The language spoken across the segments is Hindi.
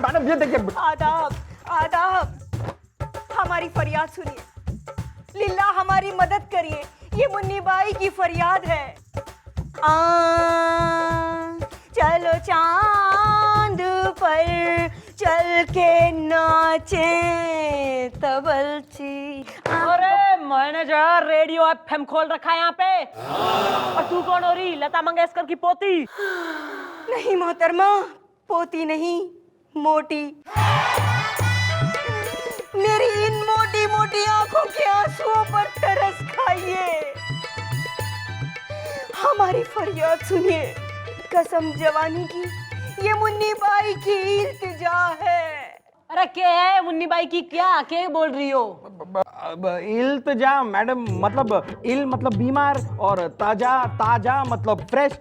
मैडम ये देखिए। आदाब आदाब, हमारी फरियाद सुनिए, लिल्ला हमारी मदद करिए, ये मुन्नी बाई की फरियाद है। चलो चांद पर चल के नाचे तबलची। अरे मैनेजर, रेडियो एफएम खोल रखा है यहाँ पे। और तू कौन हो रही? लता मंगेशकर की पोती? नहीं मोहतरमा, पोती नहीं, मोटी। मेरी इन मोटी मोटी आंखों के आंसुओं पर तरस खाइए, हमारी फरियाद सुनिए, कसम जवानी की, ये मुन्नी बाई की इल्तिजा है। अरे क्या है मुन्नी बाई की? क्या बोल रही हो? इल्तिजा मैडम, मतलब इल मतलब बीमार और ताजा मतलब फ्रेश,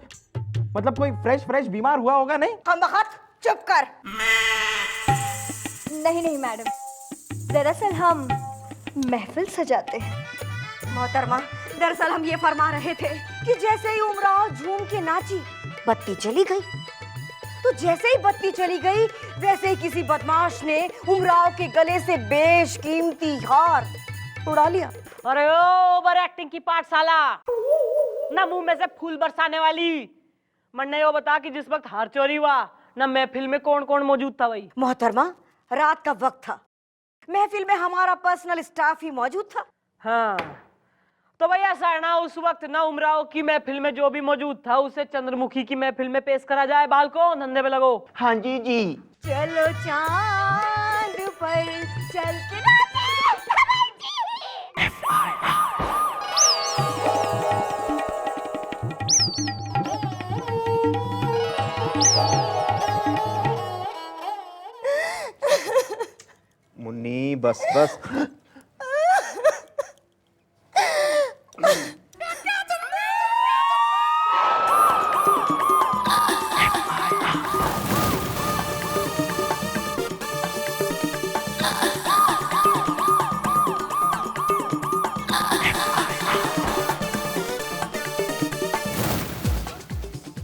मतलब कोई फ्रेश बीमार हुआ होगा। नहीं हम वक्त चुप कर। नहीं मैडम, दरअसल हम महफिल सजाते हैं। मोहतरमा, दरअसल हम ये फरमा रहे थे कि जैसे ही उमराव झूम के नाची, बत्ती चली गई, तो जैसे ही बत्ती चली गई वैसे ही किसी बदमाश ने उमराव के गले से बेशकीमती हार उड़ा लिया। अरे ओ ओवर एक्टिंग की पाठशाला, ना मुंह में से फूल बरसाने वाली। मन्ने यो बता कि जिस वक्त हार चोरी हुआ ना महफिल में कौन कौन मौजूद था? भाई मोहतरमा, रात का वक्त था, महफिल में हमारा पर्सनल स्टाफ ही मौजूद था। हाँ, तो भैया ऐसा है ना, उस वक्त ना उमराव की महफिल में जो भी मौजूद था उसे चंद्रमुखी की महफिल में पेश करा जाए। बालको धंधे पे लगो। हाँ जी जी। चलो चांद पर चल के मुन्नी बस बस।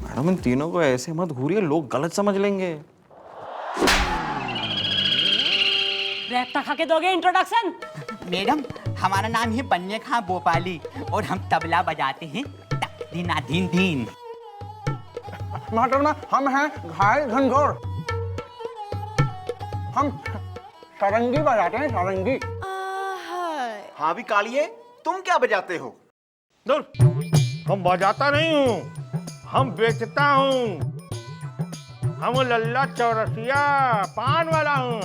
मैडम, इन तीनों को ऐसे मत घूरिए, लोग गलत समझ लेंगे। रैप्ता खा के दोगे इंट्रोडक्शन? मैडम, हमारा नाम है बन्ने खां भोपाली और हम तबला बजाते हैं दीना धीन धीन। महाटरना, हम हैं घायल घनघोर, हम सारंगी बजाते हैं, सारंगी। हाँ भी कालिए, तुम क्या बजाते हो? दूर, हम बजाता नहीं हूँ, हम बेचता हूँ। हम लल्ला चौरसिया पान वाला हूँ।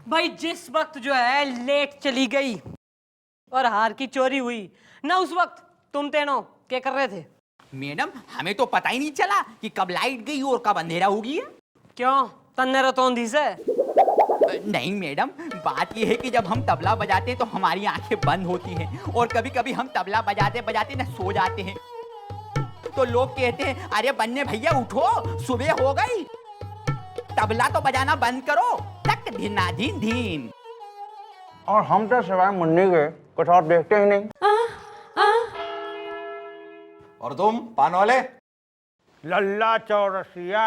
भाई जिस वक्त जो है लेट चली गई और हार की चोरी हुई ना, उस वक्त तुम तीनों क्या कर रहे थे? मैडम, हमें तो पता ही नहीं चला कि कब लाइट गई और कब अंधेरा हो गया। क्यों, तन्ने रतौंधी से? नहीं मैडम, बात यह है कि जब हम तबला बजाते हैं तो हमारी आंखें बंद होती हैं और कभी कभी हम तबला बजाते बजाते ना सो जाते हैं, तो लोग कहते हैं अरे बन्ने भैया उठो, सुबह हो गई, तबला तो बजाना बंद करो, तक धीना धीन धीन। और हम तो सिवाय मुन्नी के कुछ और देखते ही नहीं। और तुम पान वाले? लल्ला चौरसिया।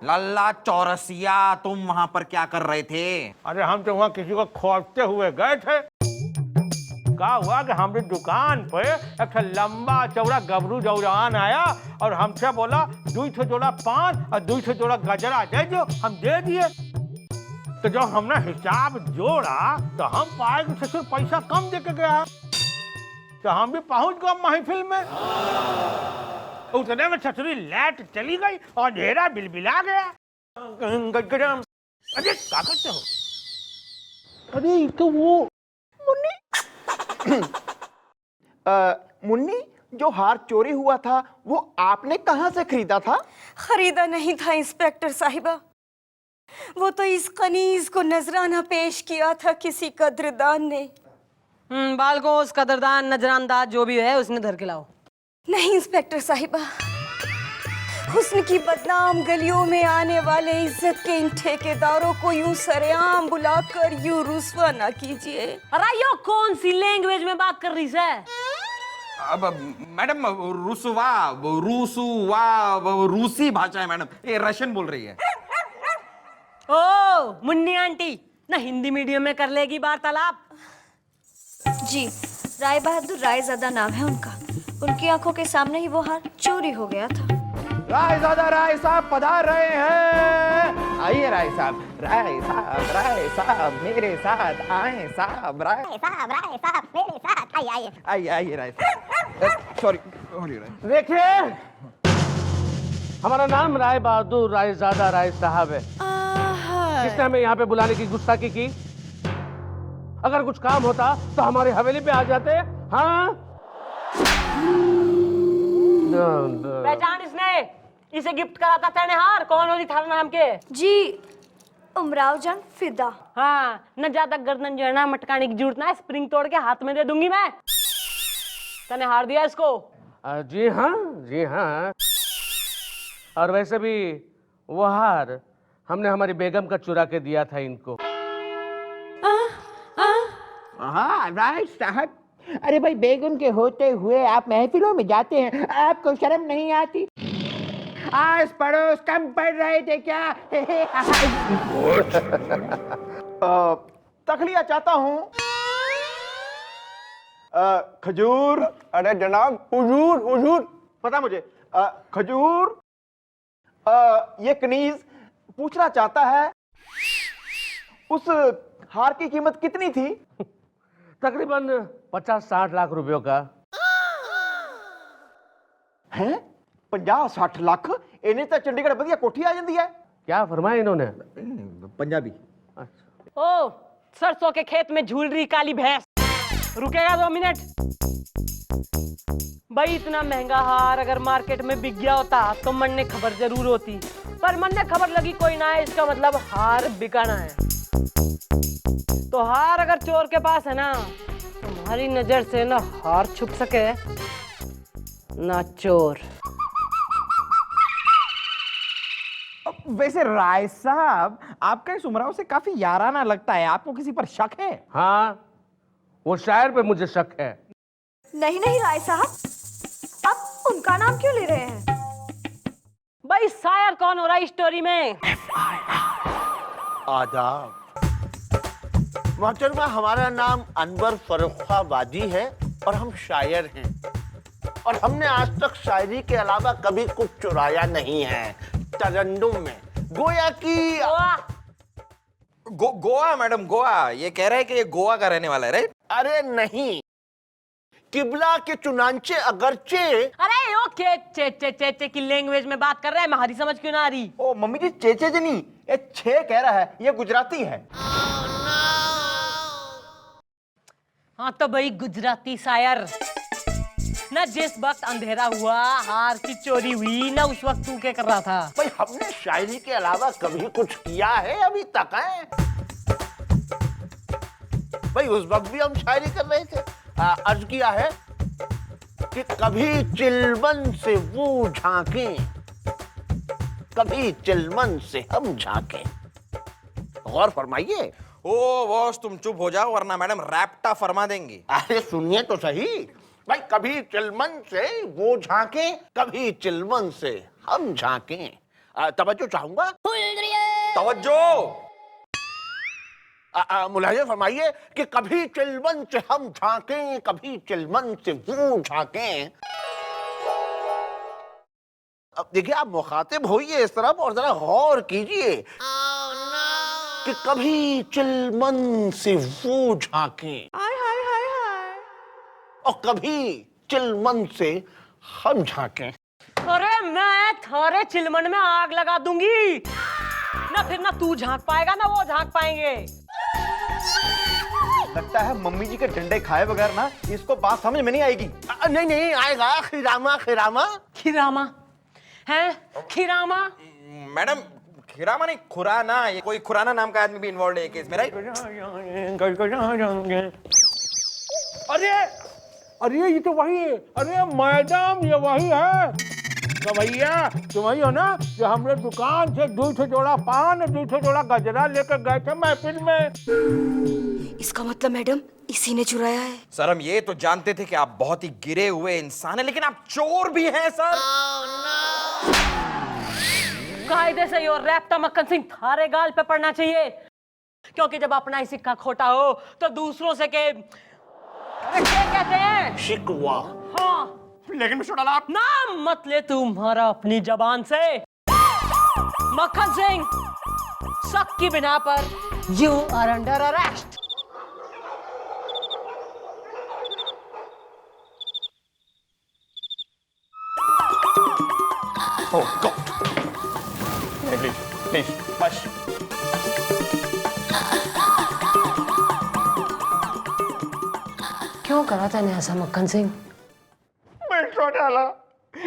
लल्ला चौरसिया, तुम वहां पर क्या कर रहे थे? अरे हम तो वहाँ किसी को खोजते हुए गए थे। क्या हुआ कि हमारी दुकान पे एक लंबा चौड़ा गबरू जौरान आया और हमसे बोला 2 जोड़ा पान और 2 जोड़ा गजरा दे दो। हम दे दिए। तो जब हमने हिसाब जोड़ा तो हम पाए कि ससुर पैसा कम दे के गया, तो हम भी पहुंच गए महफिल में। उतने में ससुरी लाइट चली गई और अंधेरा बिलबिला गया। अरे क्या करते हो? अरे तो वो मुन्नी, जो हार चोरी हुआ था वो आपने कहाँ से खरीदा था? खरीदा नहीं था इंस्पेक्टर साहिबा, वो तो इस कनीज को नजराना पेश किया था किसी कदरदान ने। बालको उस कदरदान नजरानदाज जो भी है उसने धर के लाओ। नहीं इंस्पेक्टर साहिबा, हुस्न की बदनाम गलियों में आने वाले इज्जत के इन ठेकेदारों को यूं सरेआम बुलाकर यूं रुस्वा ना कीजिए। अरे यो कौन सी लैंग्वेज में बात कर रही है? अब मैडम रूसी भाषा है मैडम, ये रशियन बोल रही है। ओ मुन्नी आंटी ना हिंदी मीडियम में कर लेगी वार्तालाप। जी, राय बहादुर रायजादा नाम है उनका। उनकी आंखों के सामने ही वो हार चोरी हो गया था। रायजादा राय साहब पधार रहे हैं। आइए राय साहब, राय साहब मेरे साथ आए साहब, राय साहब मेरे साथ आइए आइए राय साहब। सॉरी देखिए, हमारा नाम राय बहादुर रायजादा राय साहब है। किसने हमें यहाँ पे बुलाने की गुस्ताखी की? अगर कुछ काम होता तो हमारी हवेली पे आ जाते। हाँ, पहचान इसने, इसे गिफ्ट करा था तेने हार। कौन होती थारा नाम के? जी, उमराव जान फिदा। हाँ, न ज्यादा गर्दन जो है ना मटकाने की जरूरत ना है, स्प्रिंग तोड़ के हाथ में दे दूंगी मैं। तने हार दिया इसको? जी हाँ, जी हाँ। और वैसे भी वो हार हमने हमारी बेगम का चुरा के दिया था इनको। हाँ राइट साहब। अरे भाई, बेगम के होते हुए आप महफिलों में जाते हैं, आपको शर्म नहीं आती? आस पड़ोस कम पड़ रहे थे क्या? तखलिया चाहता हूँ। खजूर। अरे जनाब, हुजूर हुजूर। पता मुझे। खजूर। ये कनीज पूछना चाहता है, उस हार की कीमत कितनी थी? तकरीबन 50-60 लाख रुपयों का। हैं? 50-60 लाख? इन्हें तो चंडीगढ़ बढ़िया कोठी आ जाती है। क्या फरमाया इन्होंने? पंजाबी। ओ, सरसों के खेत में झूल रही काली भैंस। रुकेगा 2 मिनट? भाई, इतना महंगा हार अगर मार्केट में बिक गया होता तो मन ने खबर जरूर होती, पर मन ने खबर लगी कोई ना है, इसका मतलब हार बिकाना है। तो हार अगर चोर के पास है ना, तुम्हारी नजर से ना हार छुप सके ना चोर। वैसे राय साहब, आपका इस उमराव से काफी याराना लगता है, आपको किसी पर शक है? हाँ, वो शायर पे मुझे शक है। नहीं नहीं राय साहब, आप उनका नाम क्यों ले रहे हैं? भाई, शायर कौन हो रहा है इस स्टोरी में? आदाब मोहतरमा, हमारा नाम अनवर फर्रुखाबादी है और हम शायर हैं, और हमने आज तक शायरी के अलावा कभी कुछ चुराया नहीं है। तरन्नुम में गोया की गोवा मैडम, गोवा। ये कह रहे हैं कि ये गोवा का रहने वाला है, राइट? अरे नहीं, किबला के चुनांचे अगरचे। अरे ओ चे की लैंग्वेज में बात कर रहे हैं, हमारी समझ क्यों ना आ रही? ओ मम्मी जी, चेचे जी नहीं, ये छे कह रहा है, ये गुजराती है। हाँ तो भाई, गुजराती शायर ना, जिस वक्त अंधेरा हुआ हार की चोरी हुई ना, उस वक्त तू क्या कर रहा था? भाई, हमने शायरी के अलावा कभी कुछ किया है अभी तक है? भाई, उस वक्त भी हम शायरी कर रहे थे। अर्ज किया है कि कभी चिलमन से वो झांके, कभी चिलमन से हम झांके। गौर फरमाइए। ओ बॉस, तुम चुप हो जाओ वरना मैडम रैप्टा फरमा देंगी। अरे सुनिए तो सही भाई, कभी चिलमन से वो झांके, कभी चिलमन से हम झांके। तवज्जो चाहूंगा। तवज्जो। मुलाहिजा फरमाइए कि कभी चिलमन से हम झांके, कभी चिलमन से वो झांके। अब देखिए, आप मुखातिब होइए इस तरफ और जरा गौर कीजिए कि कभी चिलमन से वो झांके और कभी चिलमन से हम झांके। अरे मैं थारे चिलमन में आग लगा दूंगी ना, फिर ना तू झांक पाएगा ना वो झांक पाएंगे। लगता है मम्मी जी के डंडे खाए बगैर ना इसको बात समझ में नहीं आएगी। नहीं नहीं आएगा। खिरामा खिरामा खिरामा है? खिरामा मैडम, खिरामा नहीं, खुराना। ये कोई खुराना नाम का आदमी भी इन्वॉल्व है केस में, राइट? अरे अरे, ये तो वही है। अरे मैडम, ये वही है। तो भैया, तुम वही हो ना जो हमने दुकान से 2 जोड़ा पान, 2 जोड़ा गजरा लेकर गए थे महफिल में? इसका मतलब मैडम इसी ने चुराया है। सर हम ये तो जानते थे कि आप बहुत ही गिरे हुए इंसान हैं, लेकिन आप चोर भी हैं सर। कायदे से यो रैप्टा मक्खन सिंह थारे गाल पे पड़ना चाहिए, क्योंकि जब अपना ही सिक्का खोटा हो तो दूसरों से के अरे क्या कहते हैं? शिकवा। हाँ, लेकिन मिस्टर डाला आप नाम मत ले तुम्हारा अपनी जबान से। मक्खन सिंह, शक की बिना पर you are under arrest. Oh god, please please बस। क्यों करा था ऐसा मक्खन सिंह? मिस्टर डाला,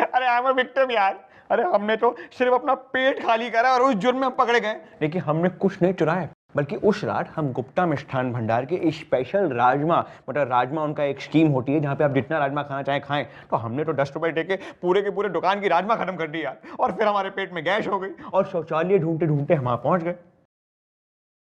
अरे आई एम अ विक्टिम यार। अरे हमने तो सिर्फ अपना पेट खाली करा और उस जुर्म में हम पकड़े गए, लेकिन हमने कुछ नहीं चुराया, बल्कि उस रात हम गुप्ता मिष्ठान भंडार के स्पेशल राजमा, मतलब राजमा उनका एक स्कीम होती है जहाँ पे आप जितना राजमा खाना चाहे खाएं, तो हमने तो 10 रुपए दे के पूरे दुकान की राजमा खत्म कर दी यार। और फिर हमारे पेट में गैस हो गई और शौचालय ढूंढते ढूंढते हम वहाँ पहुँच गए।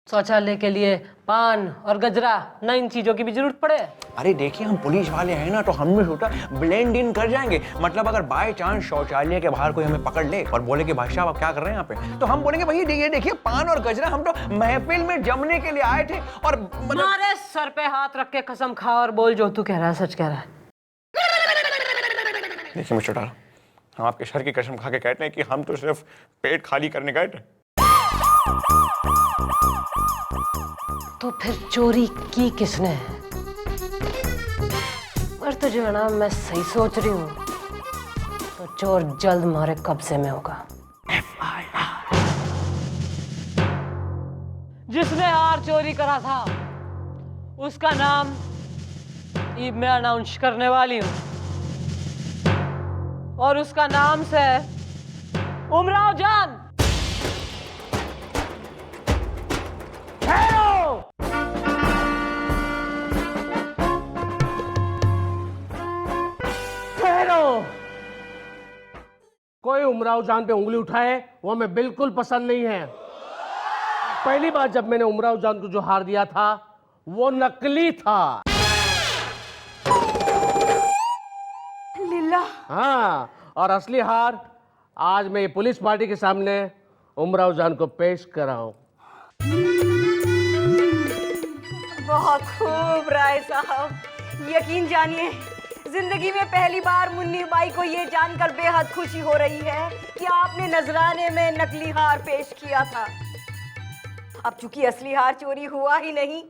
शौचालय के लिए पान और गजरा, न इन चीजों की भी जरूरत पड़े। अरे देखिए हम पुलिस वाले हैं ना, तो हमने सोचा ब्लेंड इन कर जाएंगे। मतलब अगर बाय चांस शौचालय के बाहर कोई हमें पकड़ ले और बोले कि भाई साहब आप क्या कर रहे हैं यहाँ पे, तो हम बोलेंगे भैया ये देखिए पान और गजरा, हम तो महफिल में जमने के लिए आए थे। और मारे सर पे हाथ रख के कसम खा और बोल जो तू कह रहा है सच कह रहा है। देखिए मिस्टर डाला, हम आपके सर की कसम खा के कहते हैं कि हम तो सिर्फ पेट खाली करने गए थे। तो फिर चोरी की किसने? पर तो जो है ना, मैं सही सोच रही हूँ, तो चोर जल्द हमारे कब्जे में होगा। जिसने हार चोरी करा था उसका नाम ये मैं अनाउंस करने वाली हूँ, और उसका नाम से उमराव जान। कोई उमराव जान पे उंगली उठाए वो हमें बिल्कुल पसंद नहीं है। पहली बार जब मैंने उमराव जान को जो हार दिया था वो नकली था। लीला। हाँ, और असली हार आज मैं ये पुलिस पार्टी के सामने उमराव जान को पेश कराऊं। बहुत खूब राय साहब, यकीन जानिए जिंदगी में पहली बार मुन्नी बाई को ये जानकर बेहद खुशी हो रही है कि आपने नजराने में नकली हार पेश किया था। अब चूंकि असली हार चोरी हुआ ही नहीं,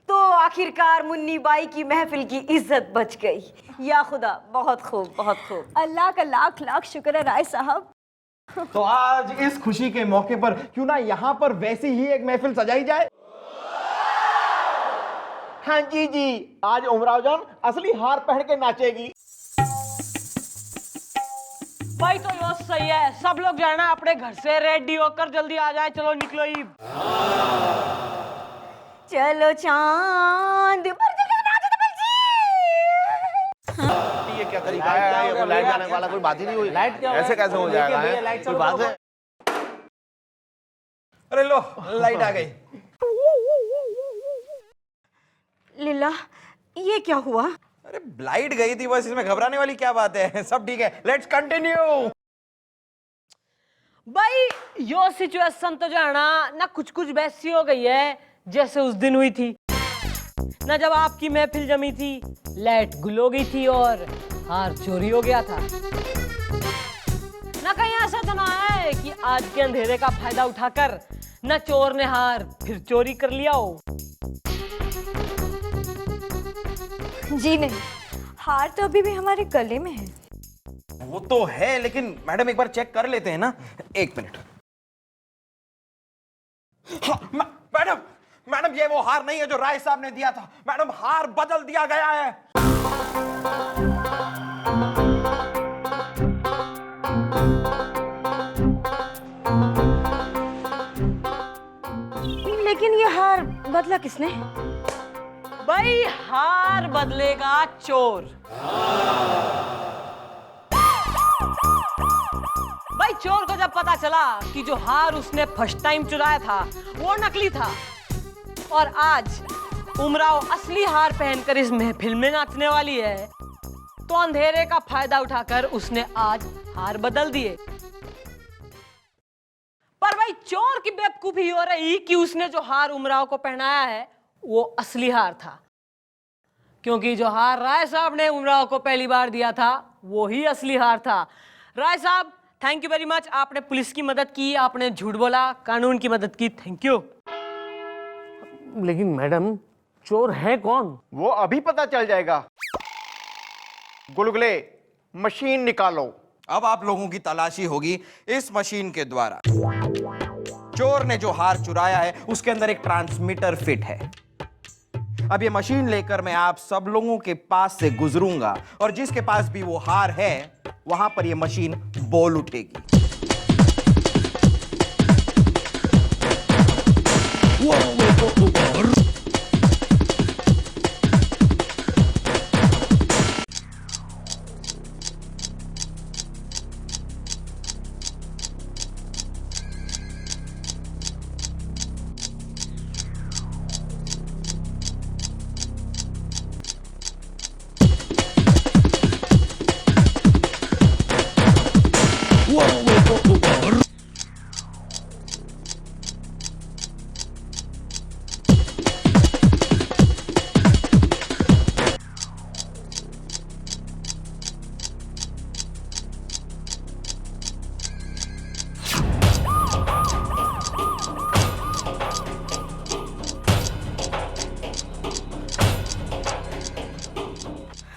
तो आखिरकार मुन्नी बाई की महफिल की इज्जत बच गई। या खुदा, बहुत खूब, बहुत खूब। अल्लाह का लाख लाख शुक्र है राय साहब। तो आज इस खुशी के मौके पर क्यों ना यहाँ पर वैसी ही एक महफिल सजाई जाए। हाँ जी जी, आज उमराव जान असली हार पहन के नाचेगी। भाई तो यो सही है, सब लोग जो है ना अपने घर से रेडी होकर जल्दी आ जाए। चलो निकलो ही। चलो चांद पर ये क्या तरीका है? ये कोई लाइट जाने वाला कोई बात ही नहीं हुई। लाइट क्या ऐसे कैसे हो जाएगा? कोई बात है? अरे लो, लाइट आ गई। लीला, ये क्या हुआ? अरे लाइट गई थी बस, इसमें घबराने वाली क्या बात है, सब ठीक है। Let's continue. भाई यो सिचुएशन तो जो है ना कुछ कुछ वैसी हो गई है जैसे उस दिन हुई थी ना, जब आपकी महफिल जमी थी, लाइट गुल हो गई थी और हार चोरी हो गया था ना। कहीं ऐसा तो ना है कि आज के अंधेरे का फायदा उठाकर ना चोर ने हार फिर चोरी कर लिया हो। जी नहीं, हार तो अभी भी हमारे गले में है। वो तो है, लेकिन मैडम एक बार चेक कर लेते हैं ना। एक मिनट। हाँ, मैडम मैडम ये वो हार नहीं है जो राय साहब ने दिया था। मैडम हार बदल दिया गया है। लेकिन ये हार बदला किसने? भाई हार बदलेगा चोर। भाई चोर को जब पता चला कि जो हार उसने फर्स्ट टाइम चुराया था वो नकली था, और आज उमराव असली हार पहनकर इस महफिल में नाचने वाली है, तो अंधेरे का फायदा उठाकर उसने आज हार बदल दिए। पर भाई चोर की बेवकूफी हो रही कि उसने जो हार उमराव को पहनाया है वो असली हार था, क्योंकि जो हार राय साहब ने उमराव को पहली बार दिया था वो ही असली हार था। राय साहब, थैंक यू वेरी मच। आपने पुलिस की मदद की, आपने झूठ बोला, कानून की मदद की, थैंक यू। लेकिन मैडम, चोर है कौन? वो अभी पता चल जाएगा। गुलगुले, मशीन निकालो। अब आप लोगों की तलाशी होगी इस मशीन के द्वारा। चोर ने जो हार चुराया है उसके अंदर एक ट्रांसमीटर फिट है। अब ये मशीन लेकर मैं आप सब लोगों के पास से गुजरूंगा और जिसके पास भी वो हार है वहां पर ये मशीन बोल उठेगी।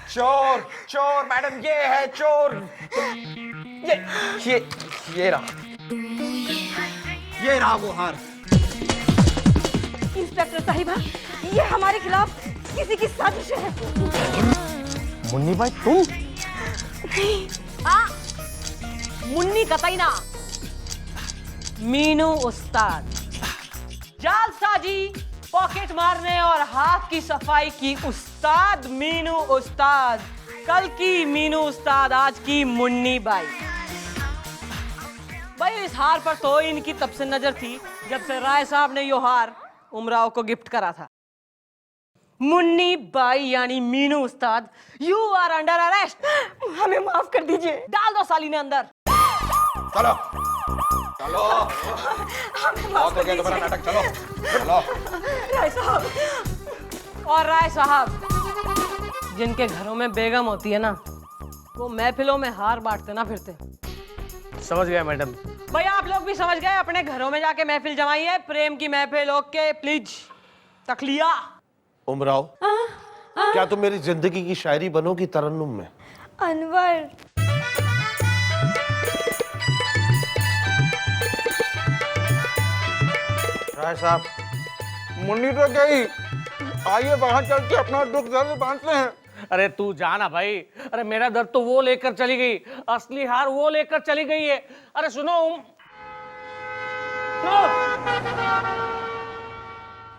चोर चोर मैडम, ये है चोर। ये रहा, ये रहा वो हार। इंस्पेक्टर साहिबा, ये हमारे खिलाफ किसी की साजिश है। मुन्नी भाई, तुम? मुन्नी कतई ना, मीनू उस्ताद। जालसाजी, पॉकेट मारने और हाथ की सफाई की उस्ताद मीनू उस्ताद। कल की मीनू उस्ताद, आज की मुन्नी बाई। भाई इस हार पर तो इनकी तब से नजर थी जब से राय साहब ने यो हार उमराव को गिफ्ट करा था। मुन्नी बाई यानी मीनू उस्ताद, यू आर अंडर अरेस्ट। हमें माफ कर दीजिए। डाल दो साली ने अंदर। चलो चलो, बहुत हो गया तुम्हारा नाटक, चलो चलो। राय साहब। और राय साहब, जिनके घरों में बेगम होती है ना, वो महफिलों में हार बांटते ना फिरते। समझ गया मैडम। भाई आप लोग भी समझ गए, अपने घरों में जाके महफिल जमाइए, प्रेम की महफिल। Okay please, तकलिया। उमराव, क्या तुम मेरी जिंदगी की शायरी बनोगी तरन्नुम में? अनवर, राय साहब, मुन्नी तो गई, आइए बाहर चल के अपना दुख दर्द बांटते हैं। अरे तू जाना भाई। अरे मेरा दर्द तो वो लेकर चली गई, असली हार वो लेकर चली गई है। अरे सुनो,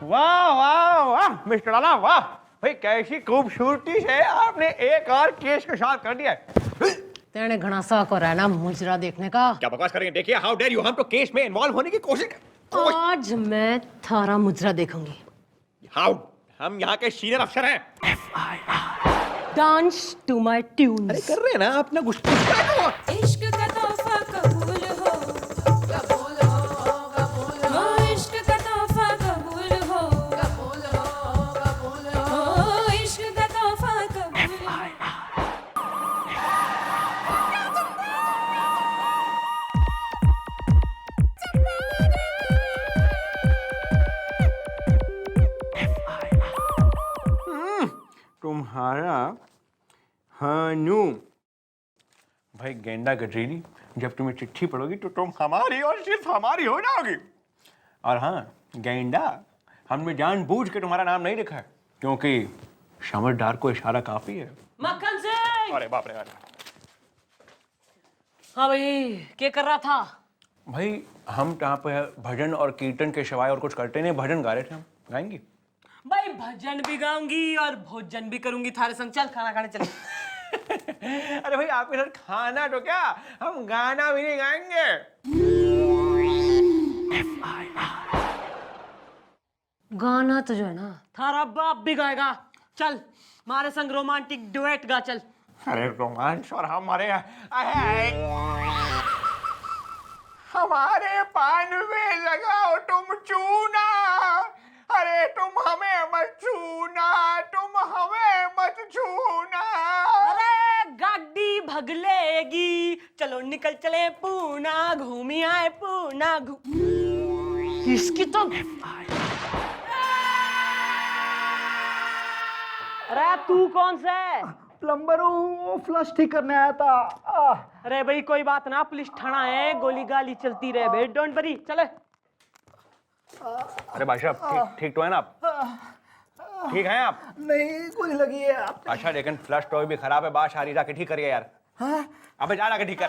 वाह वाह वाह मिस्टर लाला, वाह भाई, कैसी खूबसूरती से आपने एक और केस के साथ कर दिया। तेरे घना सा को रहना मुजरा देखने का। क्या बकवास करेंगे? देखिए, हाउ डेयर यू, हम तो केस में इन्वॉल्व होने की कोशिश आज मैं थारा मुजरा देखूंगी। हाउ, हम यहाँ के सीनियर अफसर हैं। Dance to my tune. अरे कर रहे हैं ना अपना गुस्सा। इश्क का तोहफा कबूल हो, कबूल हो, कबूल हो। इश्क का तोहफा कबूल हो, कबूल हो, कबूल हो। इश्क का तोहफा कबूल हो। तुम्हारा हानू भाई, गेंडा गजरेली, जब तुम्हें चिट्ठी पढ़ोगी तो तुम हमारी और सिर्फ हमारी हो जाओगी। और हाँ गेंडा, हमने जानबूझ के तुम्हारा नाम नहीं लिखा है क्योंकि समझदार को इशारा काफी है। मक्खन सिंह। अरे बाप रे। हाँ भाई, क्या कर रहा था? भाई हम यहाँ पे भजन और कीर्तन के सिवाय और कुछ करते नहीं, भजन गा रहे थे हम। गाएंगी? भाई भजन भी गाऊंगी और भोजन भी करूंगी थारे संग। चल खाना खाने चले। अरे भाई आपके साथ खाना तो क्या, हम गाना भी नहीं गाएंगे। गाना तो जो है ना थारा बाप भी गाएगा। चल हमारे संग रोमांटिक डुएट गा चल। अरे रोमांस और हमारे पान में लगाओ तुम चूना, अरे तुम हमें मत छूना, तुम हमें मत छूना। अरे गाड़ी भगलेगी, चलो निकल चले पूना, घूमी आए पूना। इसकी तो अरे तू कौन सा है? प्लम्बर हूँ, फ्लश ठीक करने आया था। अरे भाई कोई बात ना, पुलिस थाना है, गोली गाली चलती रहे भाई, डोंट वरी। चले। अरे भाई साहब ठीक तो है ना आप? ठीक हैं आप? नहीं गोली लगी है आप। अच्छा लेकिन फ्लश टॉय भी खराब है, बात सारी जाके ठीक करिए यार। अबे जा जाके ठीक कर।